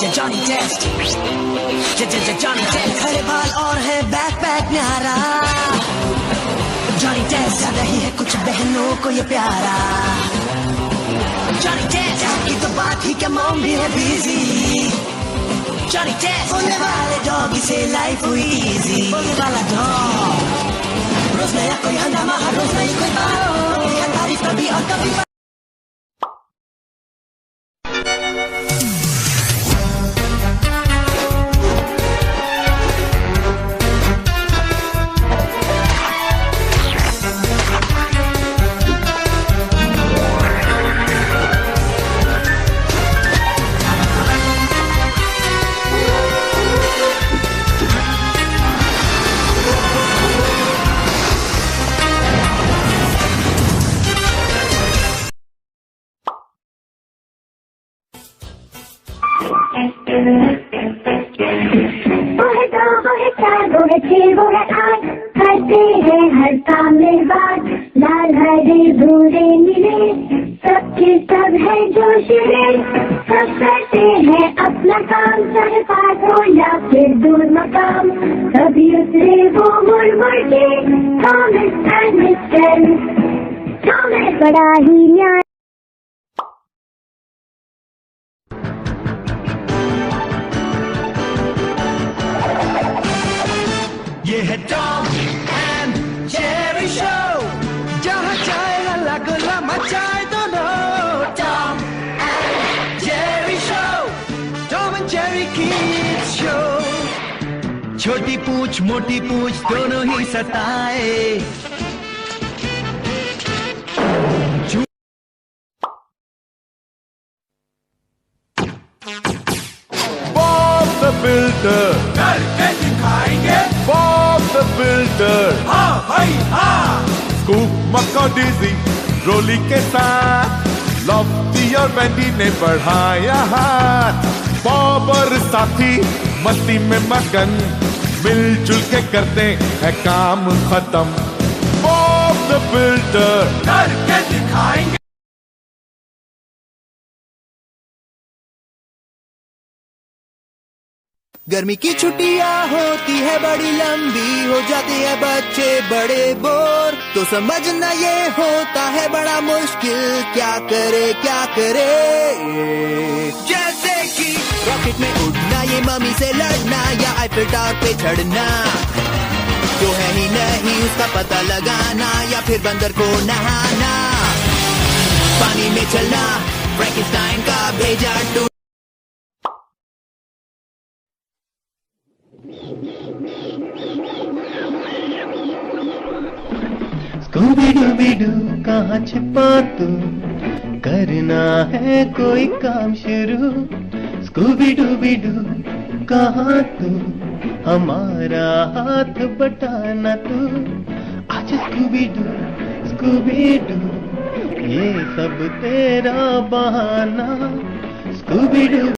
Johnny test, Johnny test, हरे बाल और है बैकपैक न्यारा। जॉनी टेस्ट कर रही है कुछ बहनों को ये प्यारा। जॉनी टेस्ट की तो बात ही क्या, मॉम भी है बिजी। जॉनी टेस्ट बोलने वाले डॉगी से लाइफ हुई इजी। बोलने वाला डॉग, रोज नया कोई हंगामा, हर रोज नई कोई बात, तारीफ कभी और कभी। वो है छह, वो है आठ, करते हैं हर काम में बात। लाल हरे भूरे नीले सबके सब है जोश में। सब करते हैं अपना काम, चाहे पास हो या फिर दूर मकाम। कभी उतरे वो मुड़ मुड़ के, थॉमस एंड मिस्टर थॉमस बड़ा ही न्याय। ये है टॉम एंड जेरी शो, जहाँ चाहे हल्ला गुल्ला मचाए दोनों। Tom and Jerry show, Tom and Jerry kids show. छोटी पूंछ मोटी पूंछ दोनों ही सताए। बॉब द बिल्डर करके दिखाएंगे, बॉब द बिल्डर। हाँ भाई हाँ। स्कूप मक्का-डीजी रोली के साथ लॉफ्टी और वेंडी ने बढ़ाया हाथ। बॉब और साथी मस्ती में मगन, मिलजुल के करते हैं काम खत्म। बॉब द बिल्डर करके दिखाएंगे। गर्मी की छुट्टियां होती है बड़ी लंबी, हो जाते हैं बच्चे बड़े बोर। तो समझना ये होता है बड़ा मुश्किल, क्या करे क्या करे। जैसे कि रॉकेट में उड़ना, ये मम्मी से लड़ना, या आईफिल टावर पे चढ़ना। जो है ही नहीं उसका पता लगाना, या फिर बंदर को नहाना। पानी में चलना, फ्रैंकेनस्टाइन का भेजा टूट। स्कूबी-डूबी-डू कहाँ छिपा तू, करना है कोई काम शुरू। स्कूबी-डूबी-डू कहाँ तू, हमारा हाथ बटाना तू। आज स्कूबी-डू स्कूबी-डू, ये सब तेरा बहाना। स्कूबी-डू